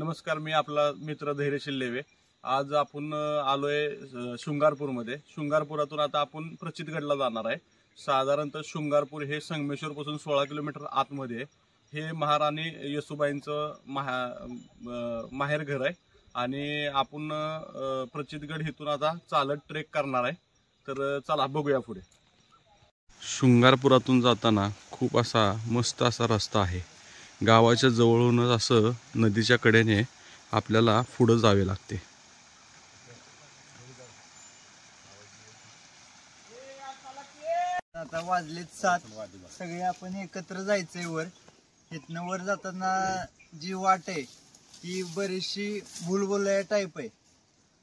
नमस्कार, मी आपला मित्र धैर्यशील लेवे। आज आपण आलोय शृंगारपूरमध्ये। शृंगारपुरातून आता आपण प्रचितगडला जाणार आहे। साधारणतः शृंगारपूर हे संगमेश्वर पासून 16 किलोमीटर आतमध्ये आहे। हे महाराणी येसुबाईंचं माहेर घर आहे आणि आपण प्रचितगड इथून आता चालत ट्रेक करणार आहे। तर चला बघूया पुढे। शृंगारपुरातून जाताना खूप असा मस्त असा रस्ता आहे। गावाच्या जवळूनच असं नदीच्या कडेने आपल्याला पुढे जावे लागते। आता वाजलेत 7, सगळे आपण एकत्र जायचंय वर। इथनं वर जाताना जी वाट आहे ती बरीचशी भूलभुलैया टाईप आहे,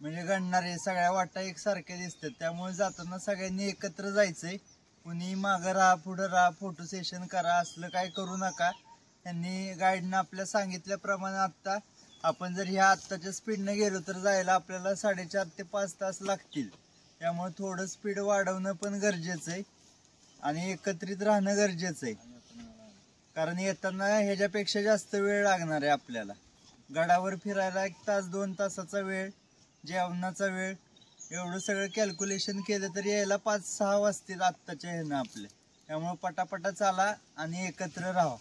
म्हणजे गणणारे सगळ्या वाटा एकसारख्या दिसतात। त्यामुळे जाताना सगळ्यांनी एकत्र जायचंय। कुणी मागं राहा पुढे राहा, फोटो सेशन करा असलं काय करू नका। त्यांनी गाईडनं आपल्या सांगितल्याप्रमाणे आता आपण जर ह्या आत्ताच्या स्पीडने गेलो तर जायला आपल्याला 4.5 ते 5 तास लागतील। त्यामुळे थोडं स्पीड वाढवणं पण गरजेचं आहे आणि एकत्रित राहणं गरजेचं आहे, कारण येताना ह्याच्यापेक्षा जास्त वेळ लागणार आहे आपल्याला। गडावर फिरायला 1 तास 2 तासाचा वेळ, जेवणाचा वेळ, एवढं सगळं कॅल्क्युलेशन केलं तर यायला 5-6 वाजतील आत्ताच्या ह्यानं आपले। त्यामुळे पटापटा चाला आणि एकत्र राहा।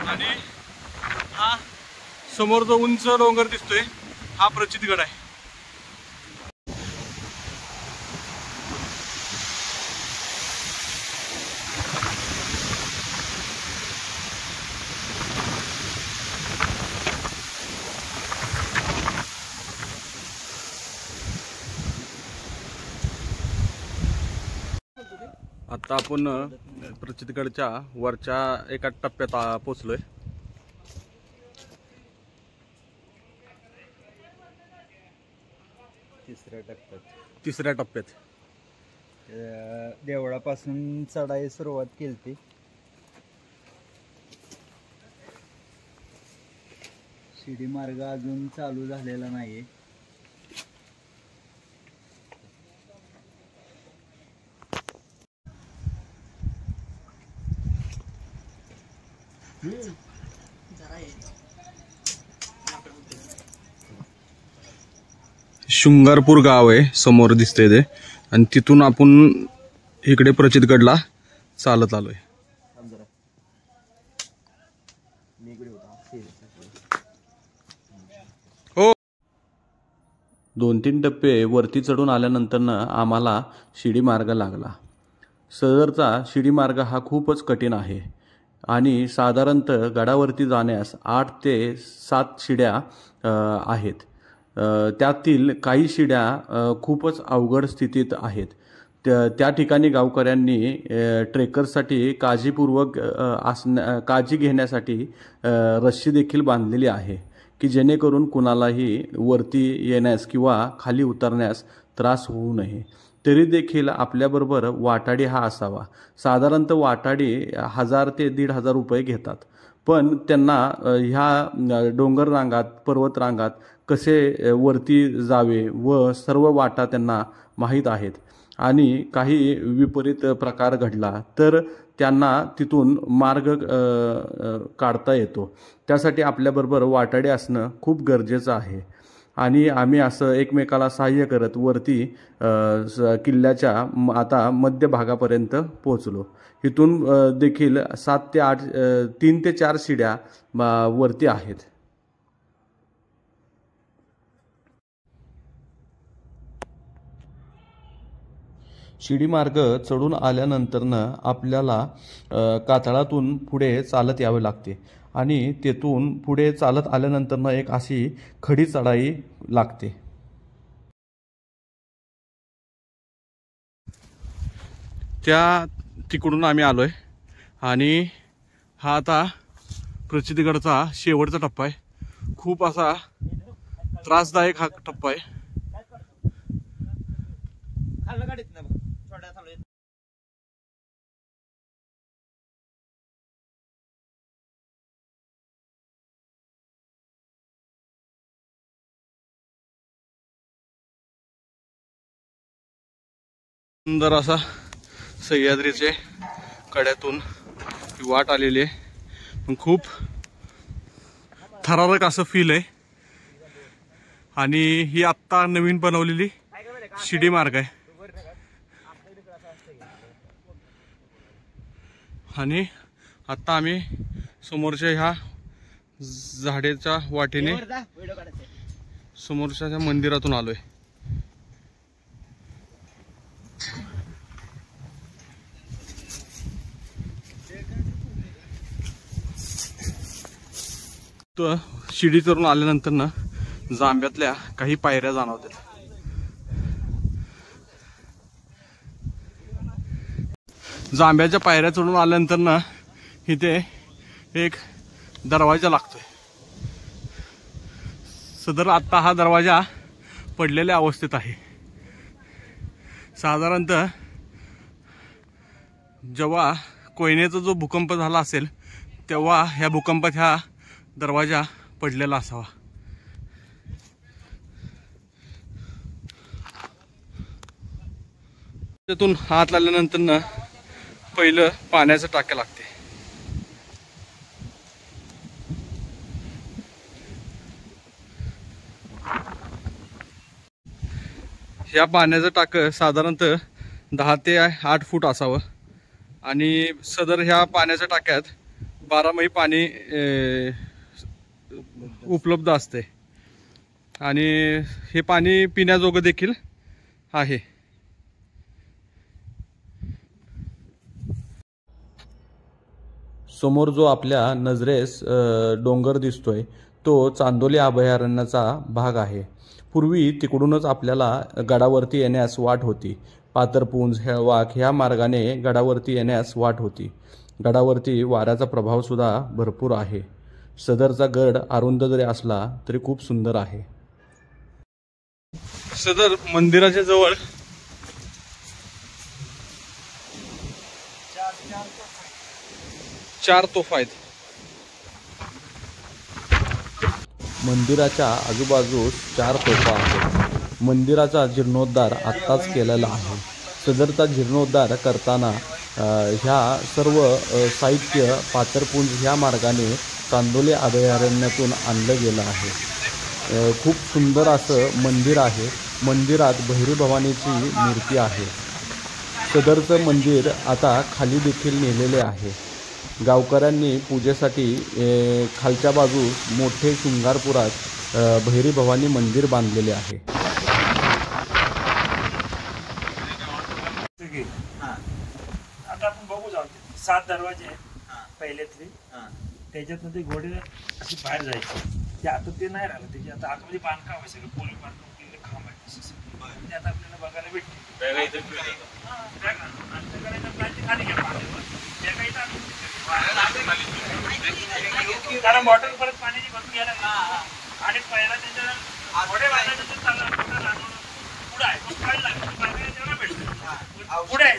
आणि हा समोर जो उंच डोंगर दिसतोय हा प्रचितगड आहे। आता आपण प्रचितगडच्या वरच्या एका टप्प्यात पोहोचलोय। तिसऱ्या टप्प्यात देवळापासून चढाई सुरुवात केली। शिडी मार्ग अजून चालू झालेला नाहीये। शृंगारपूर गाव आहे समोर दिसतंय ते, आणि तिथून आपण इकडे प्रचितगडला चालत आलोय। हो, 2-3 टप्पे वरती चढून आल्यानंतर आम्हाला शिडी मार्ग लागला। सदरचा शिडी मार्ग हा खूपच कठीण आहे आणि साधारणतः गडावरती जाण्यास 8 ते 7 शिड्या आहेत। त्यातील काही शिड्या खूपच अवघड स्थितीत आहेत। त्या ठिकाणी गावकऱ्यांनी ट्रेकर्ससाठी काळजीपूर्वक काळजी घेण्यासाठी रस्सी देखील बांधलेली आहे, की जेणेकरून कुणालाही वरती येण्यास किंवा खाली उतरण्यास त्रास होऊ नये। तरी देखील आपल्याबरोबर वाटाडी हा असावा। साधारणतः वाटाडी 1000 ते 1500 रुपये घेतात, पण त्यांना ह्या डोंगर रांगात पर्वत रांगात कसे वरती जावे व सर्व वाटा त्यांना माहीत आहेत, आणि काही विपरीत प्रकार घडला तर त्यांना तिथून मार्ग काढता येतो। त्यासाठी आपल्याबरोबर वाटाडी असणं खूप गरजेचं आहे। आणि आम्ही असं एकमेकाला सहाय्य करत वरती किल्ल्याच्या आता मध्य भागापर्यंत पोहोचलो। इथून देखील 7 ते 8 3 ते 4 शिड्या वरती आहेत। शिडी मार्ग चढून आल्यानंतर आपल्याला कातळातून पुढे चालत यावे लागते आणि तेथून पुढे चालत आल्यानंतर एक अशी खडी चढाई लागते। तिकडून आम्ही आलोय आणि हा आता प्रचितगडचा शेवटचा टप्पा आहे। खूप असा त्रासदायक हा टप्पा आहे। सुंदर असा सह्याद्रीचे कड्यातून ही वाट आलेली आहे, पण खूप थरारक असं फील आहे. आणि ही आत्ता नवीन बनवलेली शिडी मार्ग आहे. आणि आत्ता आम्ही समोरच्या ह्या झाडेच्या वाटेने समोरच्या मंदिरातून आलोय. तर शिडी चढून आल्यानंतर ना जांभ्यातल्या काही पायऱ्या जाणवतात. जांभ्याच्या पायऱ्या चढून आल्यानंतर ना इथे एक दरवाजा लागतोय. सदर आत्ता हा दरवाजा पडलेल्या अवस्थेत आहे. साधारणतः जेव्हा कोयनेचा जो भूकंप झाला असेल तेव्हा ह्या भूकंपात ह्या दरवाजा पडलेला असावा. त्यातून हात आल्यानंतर ना पहिलं पाण्याचं टाकं लागते. ह्या पाण्याचं टाकं साधारणतः 10 ते 8 फूट असावं. आणि सदर ह्या पाण्याच्या टाक्यात 12 महिने पाणी उपलब्ध असते. आणि हे पाणी पिण्याजोगं देखील आहे. समोर जो आपल्या नजरेस डोंगर दिसतोय तो चांदोली अभयारण्याचा भाग आहे. पूर्वी तिकडूनच आपल्याला गडावरती येण्यास वाट होती. पातरपुंज, हेळवाक ह्या मार्गाने गडावरती येण्यास वाट होती. गडावरती वाऱ्याचा प्रभाव सुद्धा भरपूर आहे. सदरचा गड अरुंद जरी असला तरी खूप सुंदर आहे. सदर मंदिराच्या जवळ चार तोफा आहेत. मंदिराच्या आजूबाजूस 4 तोफा आहेत. मंदिराचा जीर्णोद्धार आत्ताच केलेला आहे. सदरचा जीर्णोद्धार करताना ह्या सर्व साहित्य पातरपुंज ह्या मार्गाने चांदोली अभयारण्यातून आणलं गेलं आहे. खूप सुंदर असं मंदिर आहे. मंदिरात भैरी भवानीची मूर्ती आहे. सदरचं मंदिर आता खाली देखील नेलेले आहे. गावकऱ्यांनी पूजेसाठी खालच्या बाजूस मोठे शृंगारपुरात भैरी भवानी मंदिर बांधलेले आहे. आता आपण बघू जाऊ 7 दरवाजे आहेत पहिले 3. त्याच्यातून ते घोडे असे बाहेर जायचे. ते आता ते नाही राहिलं. त्याची आता आतमध्ये बांधकाम आहे सगळं. पोलीस बांधकाम केलेले खांब आहे. ते आता आपल्याला बघायला भेटते. कारण बॉटल परत पाण्याची भरून घ्यायला आणि पहिला त्याच्या घोडे बांधायचं पुढे आहे. पुढे आहे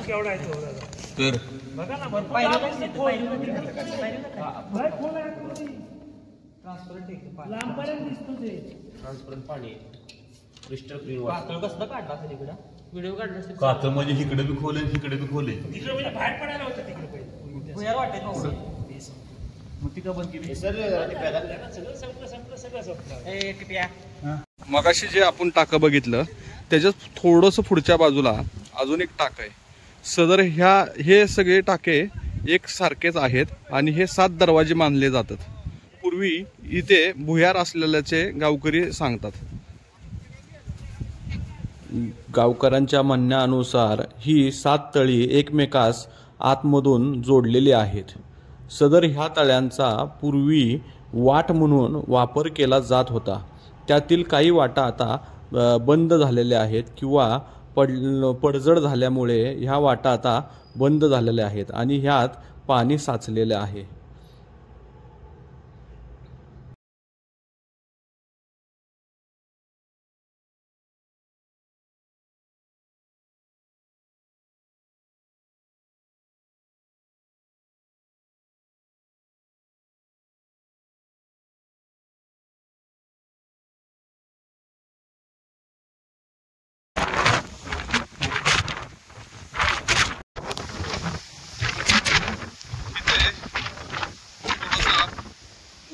केवढा आहे तो बघा ना. लांबपर्यंत दिसतो ते ट्रान्सपरंट पाणी. कसलं काढला तिकडं व्हिडिओ काढला कातर म्हणजे इकडे बी खोले तिकडे बी खोले. तिकडे म्हणजे बाहेर पडायला होतं तिकडे पहिले वाटत. मगाशी जे आपण टाकं बघितलं त्याच्यात थोडंसं पुढच्या बाजूला अजून एक टाकं आहे. सदर हे सगळे टाके एक सारखेच आहेत आणि हे 7 दरवाजे मानले जातात. पूर्वी इथे भुयार असलेल्याचे गावकरी सांगतात. गावकऱ्यांच्या म्हणण्यानुसार ही 7 तळी एकमेकास आतमधून जोडलेली आहेत. सदर ह्या तळ्यांचा पूर्वी वाट म्हणून वापर केला जात होता. त्यातील काही वाटा आता बंद झालेल्या आहेत किंवा पडझड झाल्यामुळे ह्या वाटा आता बंद झालेल्या आहेत आणि ह्यात पाणी साचलेले आहे.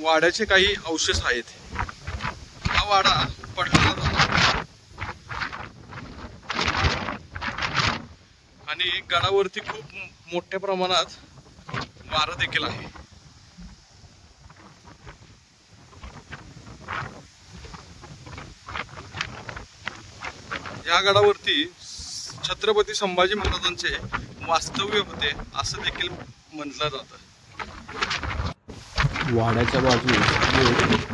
वाड्याचे काही अवशेष आहेत. हा वाडा पडलेला होता आणि गडावरती खूप मोठ्या प्रमाणात वारं देखील आहे. या गडावरती छत्रपती संभाजी महाराजांचे वास्तव्य होते असं देखील म्हटलं जातं. वाड्याच्या बाजूस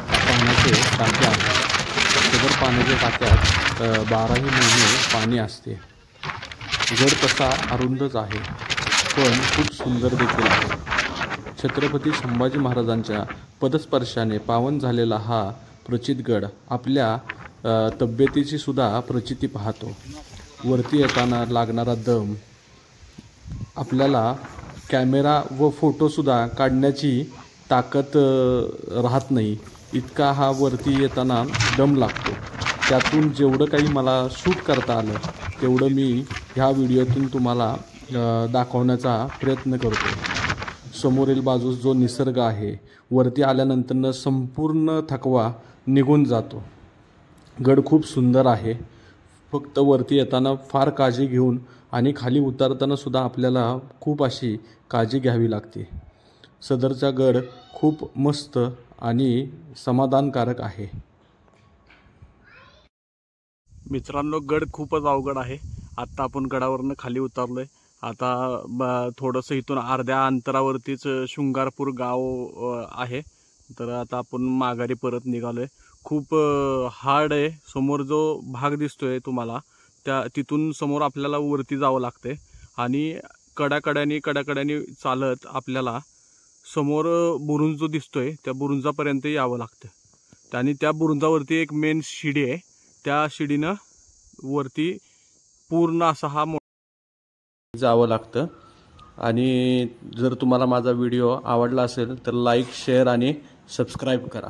पाण्याचे टाके आहेत. सदर पाण्याच्या टाक्यात 12ही महिने पाणी असते. गड तसा अरुंदच आहे पण खूप सुंदर देखील आहे. छत्रपती संभाजी महाराजांच्या पदस्पर्शाने पावन झालेला हा प्रचित गड आपल्या तब्येतीची सुद्धा प्रचिती पाहतो. वरती येताना लागणारा दम आपल्याला कॅमेरा व फोटोसुद्धा काढण्याची ताकद राहत नाही इतका हा वरती येताना दम लागतो. त्यातून जेवढं काही मला शूट करता आलं तेवढं मी ह्या व्हिडिओतून तुम्हाला दाखवण्याचा प्रयत्न करतो. समोरील बाजूस जो निसर्ग आहे वरती आल्यानंतर संपूर्ण थकवा निघून जातो. गड खूप सुंदर आहे. फक्त वरती येताना फार काळजी घेऊन आणि खाली उतरताना सुद्धा आपल्याला खूप अशी काळजी घ्यावी लागते. सदरचा गड खूप मस्त आणि समाधानकारक आहे. मित्रांनो, गड खूपच अवघड आहे. आत्ता आपण गडावरनं खाली उतरलोय. आता थोडंसं इथून अर्ध्या अंतरावरतीच शृंगारपूर गाव आहे. तर आता आपण माघारी परत निघालोय. खूप हार्ड आहे. समोर जो भाग दिसतोय तुम्हाला तिथून समोर आपल्याला वरती जावं लागते आणि कड्याकड्यानी चालत आपल्याला समोर बुरुंज जो दिसतोय त्या बुरुंजापर्यंत यावं लागतं. आणि त्या बुरुंजावरती एक मेन शिडी आहे. त्या शिडीनं वरती पूर्ण असा हा जावं लागतं. आणि जर तुम्हाला माझा व्हिडिओ आवडला असेल तर लाईक, शेअर आणि सबस्क्राईब करा.